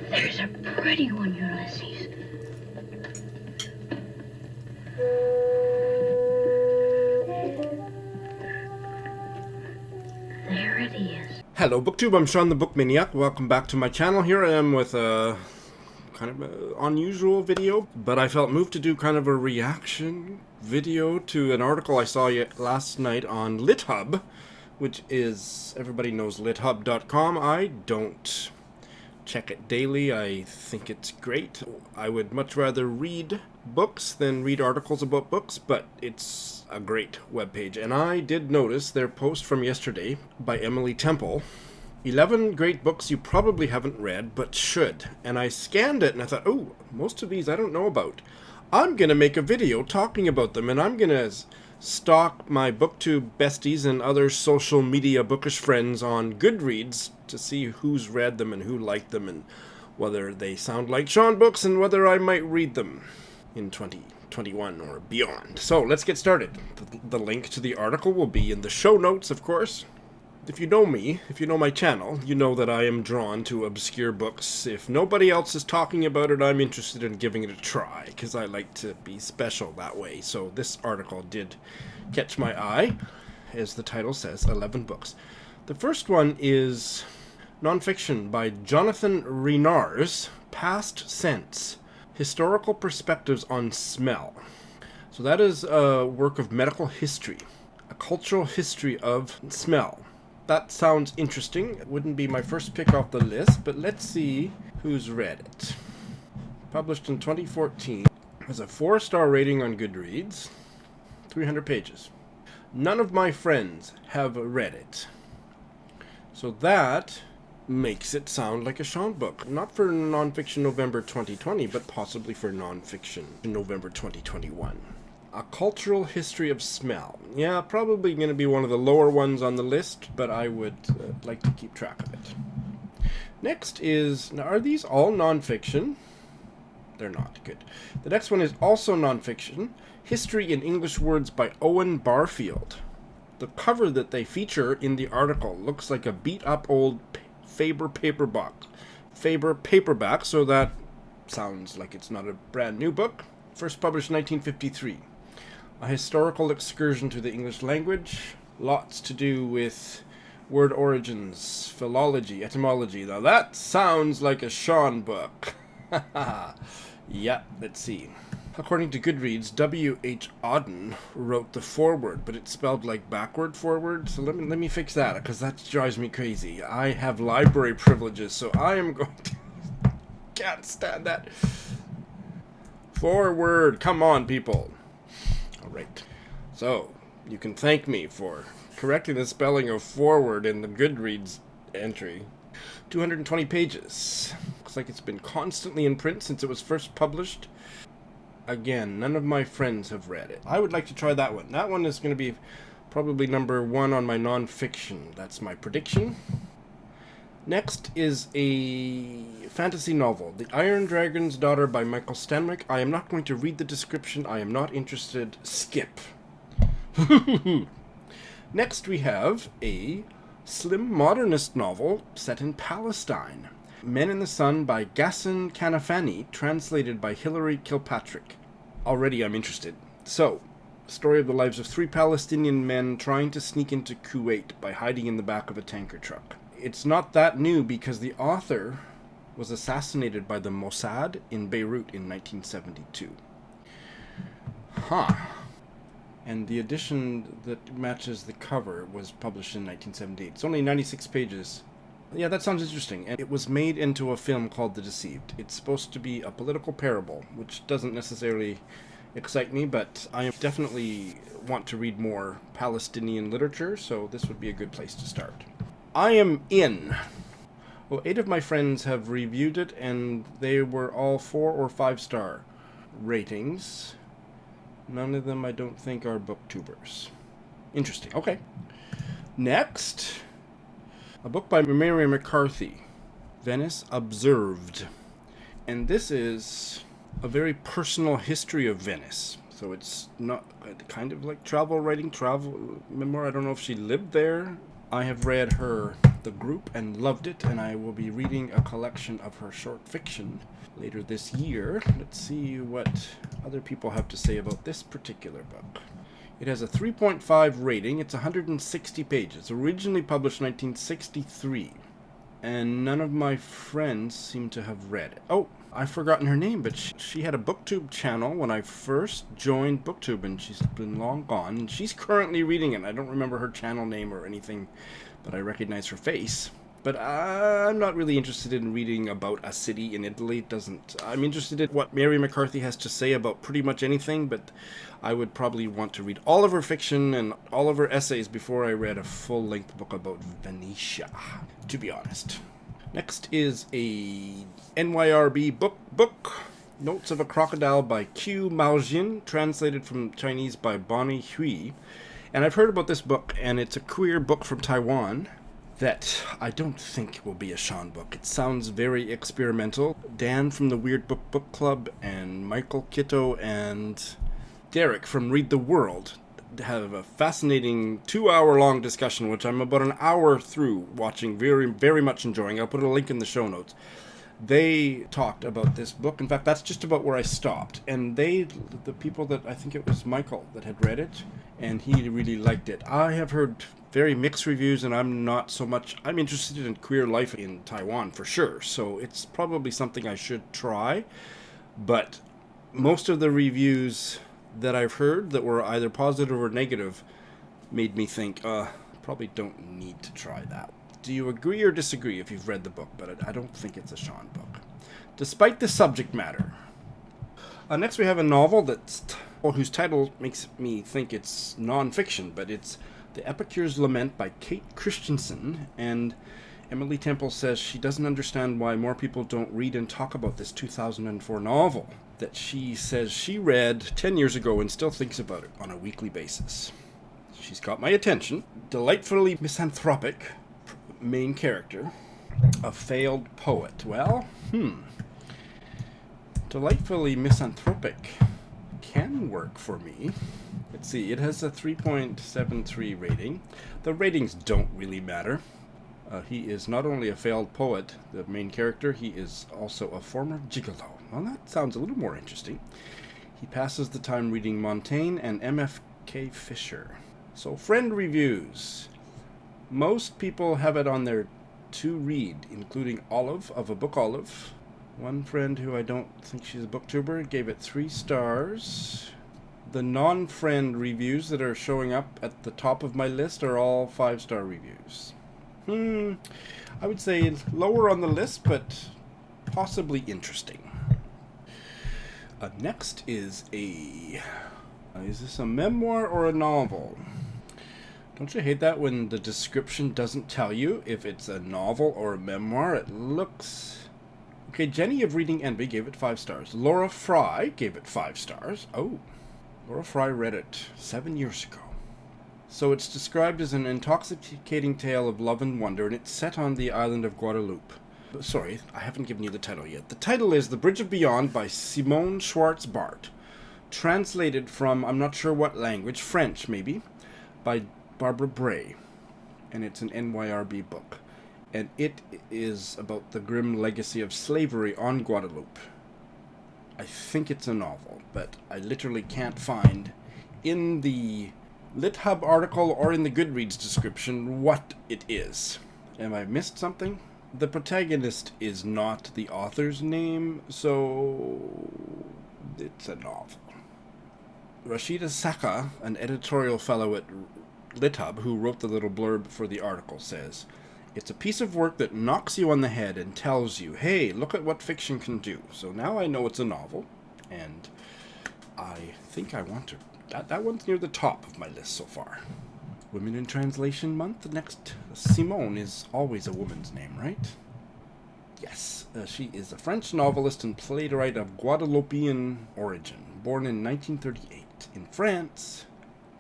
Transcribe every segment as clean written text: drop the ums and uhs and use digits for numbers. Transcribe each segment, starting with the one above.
There's a pretty one, Ulysses. There it is. Hello BookTube, I'm Sean the Book Maniac. Welcome back to my channel. Here I am with a kind of an unusual video, but I felt moved to do kind of a reaction video to an article I saw last night on LitHub, which is, everybody knows lithub.com. I don't check it daily. I think it's great. I would much rather read books than read articles about books, but it's a great webpage. And I did notice their post from yesterday by Emily Temple, 11 great books you probably haven't read but should. And I scanned it and I thought, oh, most of these I don't know about. I'm gonna make a video talking about them, and I'm gonna stalk my BookTube besties and other social media bookish friends on Goodreads to see who's read them and who liked them and whether they sound like Sean books and whether I might read them in 2021 or beyond. So let's get started. The link to the article will be in the show notes, of course. If you know me, if you know my channel, you know that I am drawn to obscure books. If nobody else is talking about it, I'm interested in giving it a try, because I like to be special that way. So this article did catch my eye, as the title says, 11 books. The first one is nonfiction by Jonathan Renars, Past Sense, Historical Perspectives on Smell. So that is a work of medical history, a cultural history of smell. That sounds interesting. It wouldn't be my first pick off the list, but let's see who's read it. Published in 2014. Has a 4-star rating on Goodreads. 300 pages. None of my friends have read it. So that makes it sound like a Sean book. Not for Nonfiction November 2020, but possibly for Nonfiction November 2021. A Cultural History of Smell. Yeah, probably going to be one of the lower ones on the list, but I would like to keep track of it. Next is, now are these all nonfiction? They're not. Good. The next one is also nonfiction. History in English Words by Owen Barfield. The cover that they feature in the article looks like a beat-up old Faber paperback. So that sounds like it's not a brand new book. First published in 1953. A historical excursion to the English language. Lots to do with word origins, philology, etymology. Now that sounds like a Sean book. Yeah, let's see. According to Goodreads, W.H. Auden wrote the foreword, but it's spelled like backward forward. So let me fix that, because that drives me crazy. I have library privileges, so I am going to... Can't stand that. Forward. Come on, people. All right. So, you can thank me for correcting the spelling of forward in the Goodreads entry. 220 pages. Looks like it's been constantly in print since it was first published. Again, none of my friends have read it. I would like to try that one. That one is going to be probably number 1 on my nonfiction. That's my prediction. Next is a fantasy novel, The Iron Dragon's Daughter by Michael Stanwyck. I am not going to read the description. I am not interested. Skip. Next we have a slim modernist novel set in Palestine. Men in the Sun by Gassan Kanafani, translated by Hilary Kilpatrick. Already I'm interested. So, story of the lives of 3 Palestinian men trying to sneak into Kuwait by hiding in the back of a tanker truck. It's not that new because the author was assassinated by the Mossad in Beirut in 1972. And the edition that matches the cover was published in 1978. It's only 96 pages. Yeah, that sounds interesting. And it was made into a film called The Deceived. It's supposed to be a political parable, which doesn't necessarily excite me, but I definitely want to read more Palestinian literature, so this would be a good place to start. I am in. Well, 8 of my friends have reviewed it, and they were all 4 or 5-star ratings. None of them, I don't think, are booktubers. Interesting. Okay. Next, a book by Mary McCarthy, Venice Observed. And this is a very personal history of Venice. So it's not kind of like travel writing, travel memoir. I don't know if she lived there I have read her The Group and loved it, and I will be reading a collection of her short fiction later this year. Let's see what other people have to say about this particular book. It has a 3.5 rating. It's 160 pages. Originally published in 1963. And none of my friends seem to have read it. Oh, I've forgotten her name, but she had a BookTube channel when I first joined BookTube, and she's been long gone. And she's currently reading it. I don't remember her channel name or anything, but I recognize her face. But I'm not really interested in reading about a city in Italy. I'm interested in what Mary McCarthy has to say about pretty much anything, but I would probably want to read all of her fiction and all of her essays before I read a full-length book about Venice, to be honest. Next is a NYRB book, Notes of a Crocodile by Q Maojin, translated from Chinese by Bonnie Hui. And I've heard about this book, and it's a queer book from Taiwan that I don't think will be a Sean book. It sounds very experimental. Dan from the Weird Book Club and Michael Kitto and Derek from Read the World have a fascinating 2-hour-long discussion, which I'm about an hour through watching, very, very much enjoying. I'll put a link in the show notes. They talked about this book. In fact, that's just about where I stopped. And the people that, I think it was Michael that had read it, and he really liked it. I have heard very mixed reviews, and I'm interested in queer life in Taiwan for sure, so it's probably something I should try. But most of the reviews that I've heard that were either positive or negative made me think, probably don't need to try that. Do you agree or disagree if you've read the book? But I don't think it's a Sean book, despite the subject matter. Next we have a novel whose title makes me think it's non-fiction, but it's The Epicure's Lament by Kate Christensen, and Emily Temple says she doesn't understand why more people don't read and talk about this 2004 novel that she says she read 10 years ago and still thinks about it on a weekly basis. She's got my attention. Delightfully misanthropic main character, a failed poet. Well, delightfully misanthropic can work for me. Let's see, it has a 3.73 rating. The ratings don't really matter. He is not only a failed poet, the main character, he is also a former gigolo. Well, that sounds a little more interesting. He passes the time reading Montaigne and M.F.K. Fisher. So, friend reviews. Most people have it on their to read, including Olive of a Book Olive. One friend who I don't think she's a booktuber gave it 3 stars. The non-friend reviews that are showing up at the top of my list are all 5-star reviews. I would say lower on the list, but possibly interesting. Next is is this a memoir or a novel? Don't you hate that when the description doesn't tell you if it's a novel or a memoir? It looks... Okay, Jenny of Reading Envy gave it 5 stars. Laura Fry gave it 5 stars. Oh, Laura Fry read it 7 years ago. So it's described as an intoxicating tale of love and wonder, and it's set on the island of Guadeloupe. Sorry, I haven't given you the title yet. The title is The Bridge of Beyond by Simone Schwartz-Bart. Translated from, I'm not sure what language, French maybe, by Barbara Bray. And it's an NYRB book. And it is about the grim legacy of slavery on Guadeloupe. I think it's a novel, but I literally can't find in the LitHub article or in the Goodreads description what it is. Have I missed something? The protagonist is not the author's name, so it's a novel. Rashida Saka, an editorial fellow at LitHub who wrote the little blurb for the article, says, "It's a piece of work that knocks you on the head and tells you, hey, look at what fiction can do." So now I know it's a novel, and I think I want to... That one's near the top of my list so far. Women in Translation Month. Next, Simone is always a woman's name, right? Yes, she is a French novelist and playwright of Guadeloupean origin, born in 1938 in France,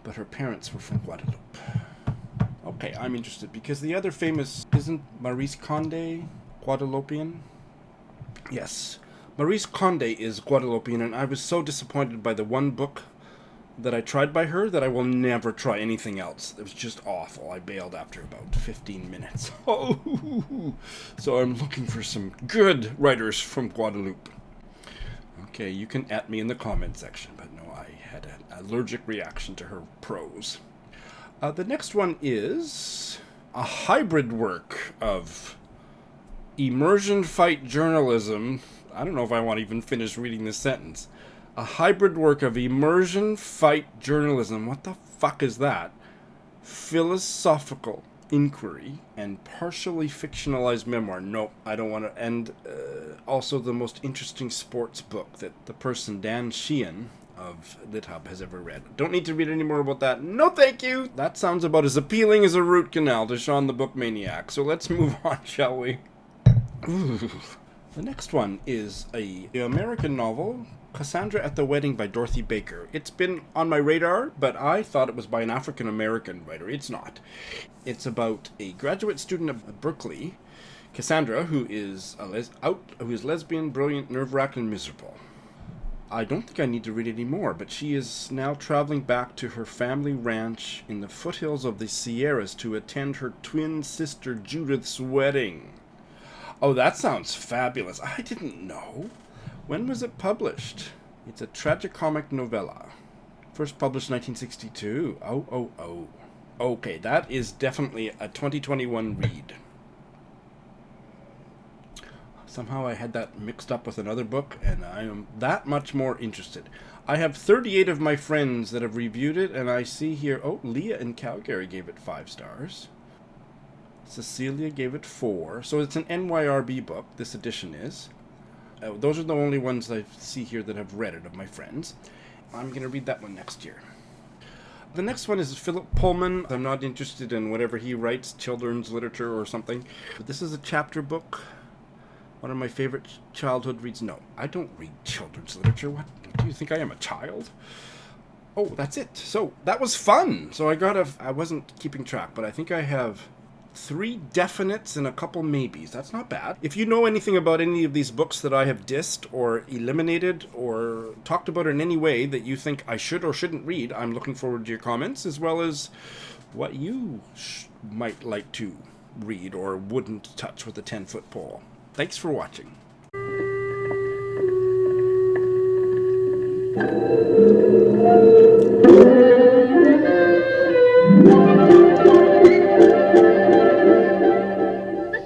but her parents were from Guadeloupe. Okay, I'm interested, because the other famous... Isn't Maurice Condé Guadeloupean? Yes, Maurice Condé is Guadeloupean, and I was so disappointed by the one book that I tried by her that I will never try anything else. It was just awful. I bailed after about 15 minutes. Oh, so I'm looking for some good writers from Guadeloupe. Okay, you can at me in the comment section, but no, I had an allergic reaction to her prose. The next one is a hybrid work of immersion fight journalism. I don't know if I want to even finish reading this sentence. A hybrid work of immersion fight journalism. What the fuck is that? Philosophical inquiry and partially fictionalized memoir. Nope, I don't want to. And also the most interesting sports book that the person Dan Sheehan of LitHub has ever read. Don't need to read any more about that. No thank you! That sounds about as appealing as a root canal to Sean the Book Maniac. So let's move on, shall we? Ooh. The next one is an American novel, Cassandra at the Wedding by Dorothy Baker. It's been on my radar, but I thought it was by an African-American writer. It's not. It's about a graduate student at Berkeley, Cassandra, who is lesbian, brilliant, nerve-wracked, and miserable. I don't think I need to read any more, but she is now traveling back to her family ranch in the foothills of the Sierras to attend her twin sister Judith's wedding. Oh, that sounds fabulous. I didn't know. When was it published? It's a tragicomic novella. First published 1962. Oh. Okay, that is definitely a 2021 read. Somehow I had that mixed up with another book, and I am that much more interested. I have 38 of my friends that have reviewed it, and I see here, Leah in Calgary gave it 5 stars. Cecilia gave it 4. So it's an NYRB book, this edition is. Those are the only ones I see here that have read it of my friends. I'm going to read that one next year. The next one is Philip Pullman. I'm not interested in whatever he writes, children's literature or something. But this is a chapter book. One of my favorite childhood reads. No, I don't read children's literature. What? Do you think I am a child? Oh, that's it. So that was fun. So I wasn't keeping track, but I think I have 3 definites and a couple maybes. That's not bad. If you know anything about any of these books that I have dissed or eliminated or talked about in any way that you think I should or shouldn't read, I'm looking forward to your comments, as well as what you might like to read or wouldn't touch with a 10-foot pole. Thanks for watching.